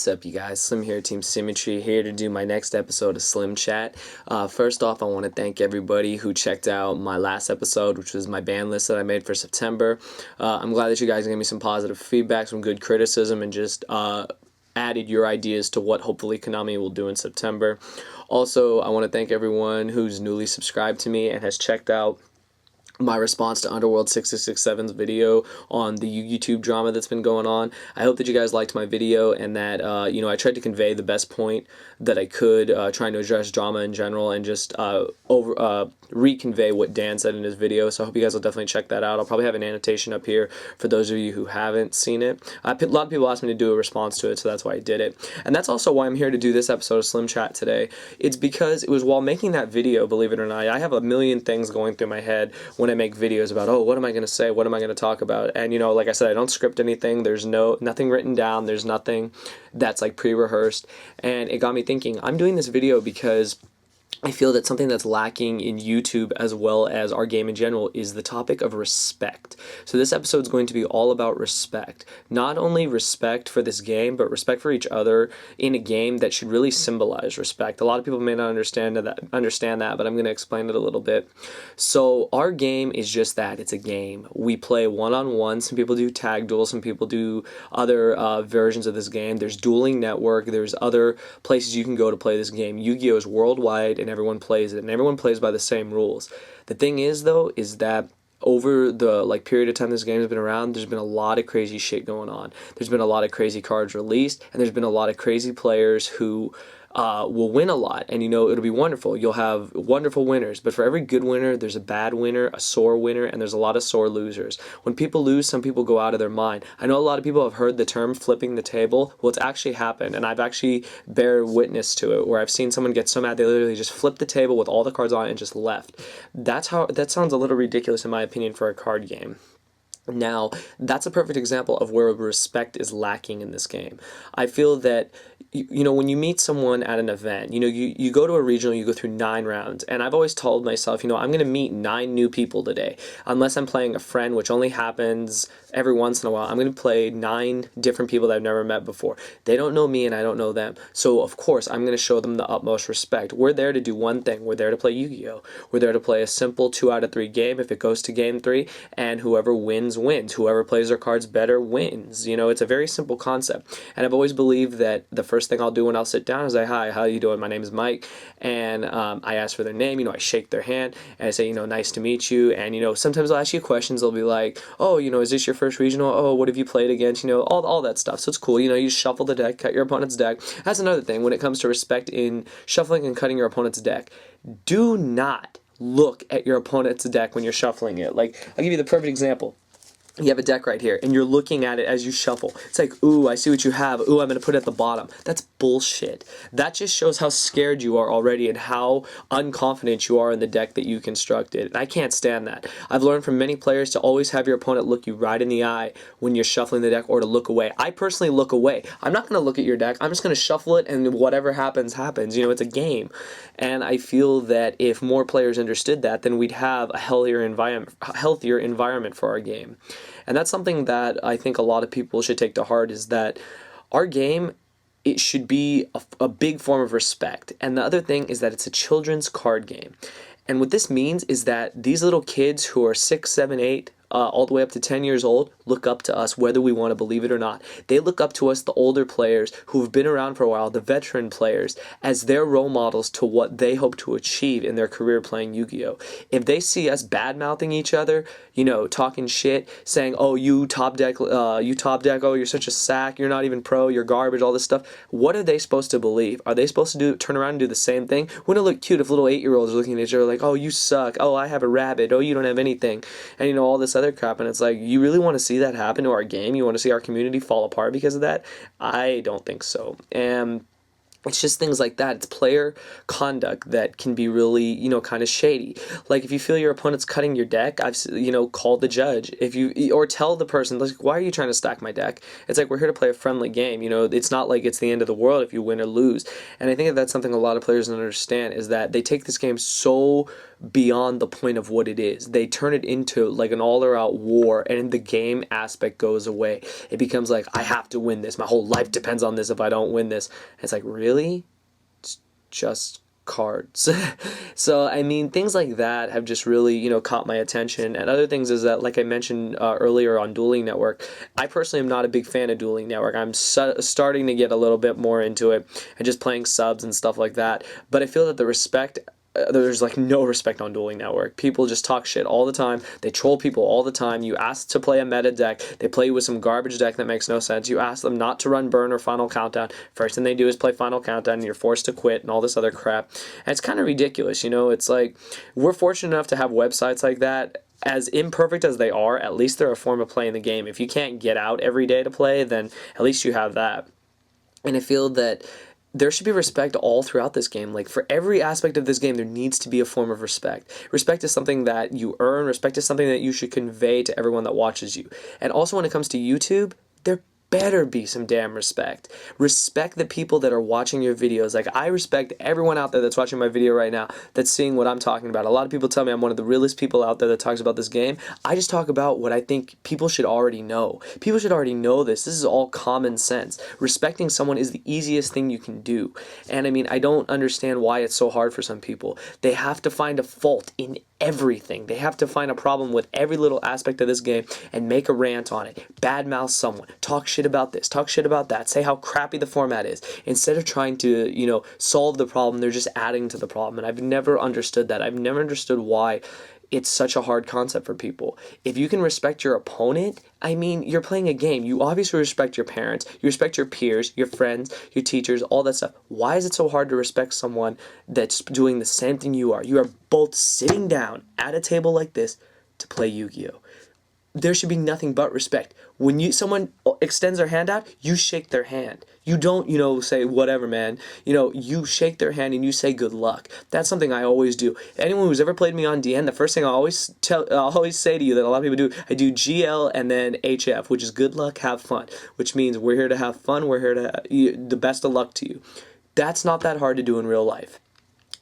What's up, you guys? Slim here, Team Symmetry, here to do my next episode of Slim Chat. First off, I want to thank everybody who checked out my last episode, which was my ban list that I made for September. I'm glad that you guys gave me some positive feedback, some good criticism, and just added your ideas to what hopefully Konami will do in September. Also, I want to thank everyone who's newly subscribed to me and has checked out my response to Underworld 667's video on the YuGi-Tube drama that's been going on. I hope that you guys liked my video and that, I tried to convey the best point that I could, trying to address drama in general and just reconvey what Dan said in his video. So I hope you guys will definitely check that out. I'll probably have an annotation up here for those of you who haven't seen it. A lot of people asked me to do a response to it, so that's why I did it. And that's also why I'm here to do this episode of Slim Chat today. It's because it was while making that video, believe it or not, I have a million things going through my head when I make videos about, oh, what am I going to say? What am I going to talk about? And, like I said, I don't script anything. There's nothing written down. There's nothing that's like pre-rehearsed. And it got me thinking, I'm doing this video because I feel that something that's lacking in YouTube as well as our game in general is the topic of respect. So this episode is going to be all about respect. Not only respect for this game, but respect for each other in a game that should really symbolize respect. A lot of people may not understand that, but I'm going to explain it a little bit. So our game is just that. It's a game. We play one-on-one. Some people do tag duels. Some people do other versions of this game. There's Dueling Network. There's other places you can go to play this game. Yu-Gi-Oh! Is worldwide, and everyone plays it, and everyone plays by the same rules. The thing is, though, is that over the period of time this game has been around, there's been a lot of crazy shit going on. There's been a lot of crazy cards released, and there's been a lot of crazy players who will win a lot, and it'll be wonderful. You'll have wonderful winners, but for every good winner, there's a bad winner, a sore winner, and there's a lot of sore losers. When people lose, some people go out of their mind. I know a lot of people have heard the term flipping the table. Well, it's actually happened, and I've actually bear witness to it, where I've seen someone get so mad they literally just flipped the table with all the cards on it and just left. That sounds a little ridiculous in my opinion for a card game. Now, that's a perfect example of where respect is lacking in this game. I feel that, when you meet someone at an event, you go to a regional, you go through 9 rounds, and I've always told myself, I'm going to meet 9 new people today. Unless I'm playing a friend, which only happens every once in a while, I'm going to play 9 different people that I've never met before. They don't know me and I don't know them. So, of course, I'm going to show them the utmost respect. We're there to do one thing. We're there to play Yu-Gi-Oh! We're there to play a simple 2 out of 3 game if it goes to game 3, and whoever wins, wins. Whoever plays their cards better wins. It's a very simple concept. And I've always believed that the first thing I'll do when I'll sit down is say, hi, how you doing? My name is Mike. And I ask for their name. I shake their hand and I say, nice to meet you. And, sometimes I'll ask you questions. They'll be like, oh, is this your first regional? Oh, what have you played against? All that stuff. So it's cool. You shuffle the deck, cut your opponent's deck. That's another thing when it comes to respect in shuffling and cutting your opponent's deck. Do not look at your opponent's deck when you're shuffling it. I'll give you the perfect example. You have a deck right here, and you're looking at it as you shuffle. It's like, ooh, I see what you have. Ooh, I'm going to put it at the bottom. That's bullshit. That just shows how scared you are already and how unconfident you are in the deck that you constructed. And I can't stand that. I've learned from many players to always have your opponent look you right in the eye when you're shuffling the deck, or to look away. I personally look away. I'm not going to look at your deck. I'm just going to shuffle it, and whatever happens, happens. It's a game. And I feel that if more players understood that, then we'd have a healthier environment for our game. And that's something that I think a lot of people should take to heart, is that our game, it should be a big form of respect. And the other thing is that it's a children's card game. And what this means is that these little kids who are 6, 7, 8, all the way up to 10 years old, look up to us whether we want to believe it or not. They look up to us, the older players who've been around for a while, the veteran players, as their role models to what they hope to achieve in their career playing Yu-Gi-Oh! If they see us bad-mouthing each other, talking shit, saying, oh, you top deck, oh, you're such a sack, you're not even pro, you're garbage, all this stuff, what are they supposed to believe? Are they supposed to turn around and do the same thing? Wouldn't it look cute if little 8-year-olds are looking at each other like, oh, you suck, oh, I have a rabbit, oh, you don't have anything, and all this other crap? And it's like, you really want to see that happen to our game? You want to see our community fall apart because of that? I don't think so. And it's just things like that. It's player conduct that can be really, kind of shady. Like, if you feel your opponent's cutting your deck, I've, called the judge. Or tell the person, like, why are you trying to stack my deck? It's like, we're here to play a friendly game. It's not like it's the end of the world if you win or lose. And I think that's something a lot of players don't understand, is that they take this game so beyond the point of what it is. They turn it into like an all-out war, and the game aspect goes away. It becomes like, I have to win this. My whole life depends on this if I don't win this. And it's like, really? It's just cards. So I mean, things like that have just really, you know, caught my attention. And other things is that, like I mentioned earlier on Dueling Network, I personally am not a big fan of Dueling Network. I'm starting to get a little bit more into it and just playing subs and stuff like that. But I feel that the respect, there's like no respect on Dueling Network. People just talk shit all the time. They troll people all the time. You ask to play a meta deck, they play you with some garbage deck that makes no sense. You ask them not to run Burn or Final Countdown, first thing they do is play Final Countdown, and you're forced to quit and all this other crap. And it's kind of ridiculous, you know. It's like, we're fortunate enough to have websites like that. As imperfect as they are, at least they're a form of playing the game. If you can't get out every day to play, then at least you have that. And I feel that there should be respect all throughout this game. Like, for every aspect of this game, there needs to be a form of respect. Respect is something that you earn. Respect is something that you should convey to everyone that watches you. And also, when it comes to YouTube, there better be some damn respect. Respect the people that are watching your videos. Like, I respect everyone out there that's watching my video right now that's seeing what I'm talking about. A lot of people tell me I'm one of the realest people out there that talks about this game. I just talk about what I think people should already know. People should already know this. This is all common sense. Respecting someone is the easiest thing you can do. And I mean, I don't understand why it's so hard for some people. They have to find a fault in everything. They have to find a problem with every little aspect of this game and make a rant on it. Badmouth someone. Talk shit about this. Talk shit about that. Say how crappy the format is. Instead of trying to, you know, solve the problem, they're just adding to the problem. And I've never understood that. I've never understood why it's such a hard concept for people. If you can respect your opponent, I mean, you're playing a game. You obviously respect your parents, you respect your peers, your friends, your teachers, all that stuff. Why is it so hard to respect someone that's doing the same thing you are? You are both sitting down at a table like this to play Yu-Gi-Oh! There should be nothing but respect. When someone extends their hand out, you shake their hand. You don't, you know, say, whatever, man. You know, you shake their hand and you say good luck. That's something I always do. Anyone who's ever played me on DN, the first thing I'll always say to you that a lot of people do, I do GL and then HF, which is good luck, have fun, which means we're here to have fun, we're here to, the best of luck to you. That's not that hard to do in real life.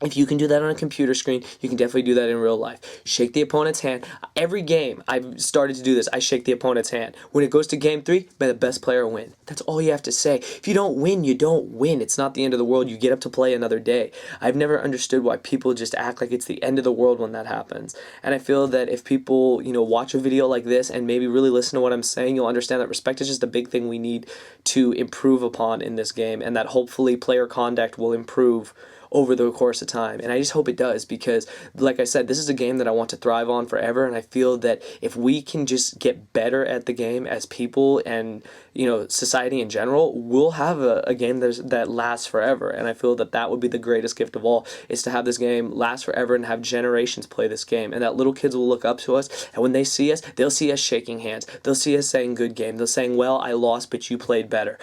If you can do that on a computer screen, you can definitely do that in real life. Shake the opponent's hand. Every game I've started to do this, I shake the opponent's hand. When it goes to game 3, may the best player win. That's all you have to say. If you don't win, you don't win. It's not the end of the world. You get up to play another day. I've never understood why people just act like it's the end of the world when that happens. And I feel that if people, you know, watch a video like this and maybe really listen to what I'm saying, you'll understand that respect is just a big thing we need to improve upon in this game, and that hopefully player conduct will improve over the course of time. And I just hope it does, because like I said, this is a game that I want to thrive on forever, and I feel that if we can just get better at the game as people and, you know, society in general, we'll have a game that lasts forever. And I feel that that would be the greatest gift of all, is to have this game last forever and have generations play this game, and that little kids will look up to us, and when they see us, they'll see us shaking hands, they'll see us saying good game, they'll saying, well, I lost but you played better.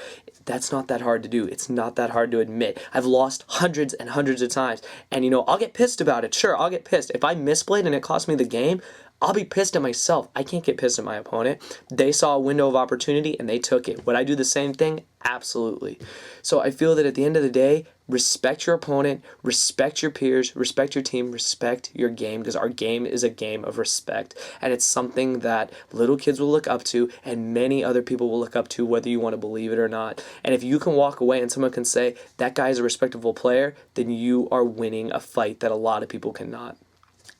That's not that hard to do. It's not that hard to admit. I've lost hundreds and hundreds of times, and you know, I'll get pissed about it. Sure, I'll get pissed. If I misplayed and it cost me the game, I'll be pissed at myself. I can't get pissed at my opponent. They saw a window of opportunity and they took it. Would I do the same thing? Absolutely. So I feel that at the end of the day, respect your opponent, respect your peers, respect your team, respect your game, because our game is a game of respect, and it's something that little kids will look up to and many other people will look up to, whether you want to believe it or not. And if you can walk away and someone can say that guy is a respectable player, then you are winning a fight that a lot of people cannot.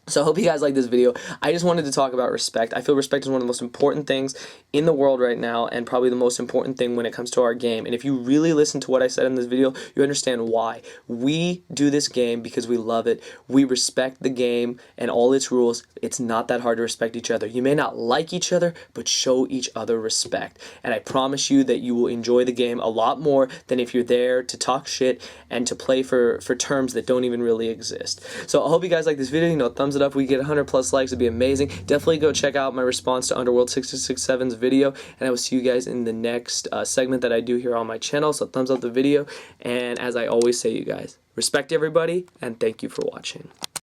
So I hope you guys like this video. I just wanted to talk about respect. I feel respect is one of the most important things in the world right now, and probably the most important thing when it comes to our game. And if you really listen to what I said in this video, you understand why. We do this game because we love it. We respect the game and all its rules. It's not that hard to respect each other. You may not like each other, but show each other respect. And I promise you that you will enjoy the game a lot more than if you're there to talk shit and to play for terms that don't even really exist. So I hope you guys like this video. You know, thumbs it up. We get 100 plus likes, it'd be amazing. Definitely go check out my response to Underworld 667's video, and I will see you guys in the next segment that I do here on my channel. So thumbs up the video, and as I always say, you guys, respect everybody, and thank you for watching.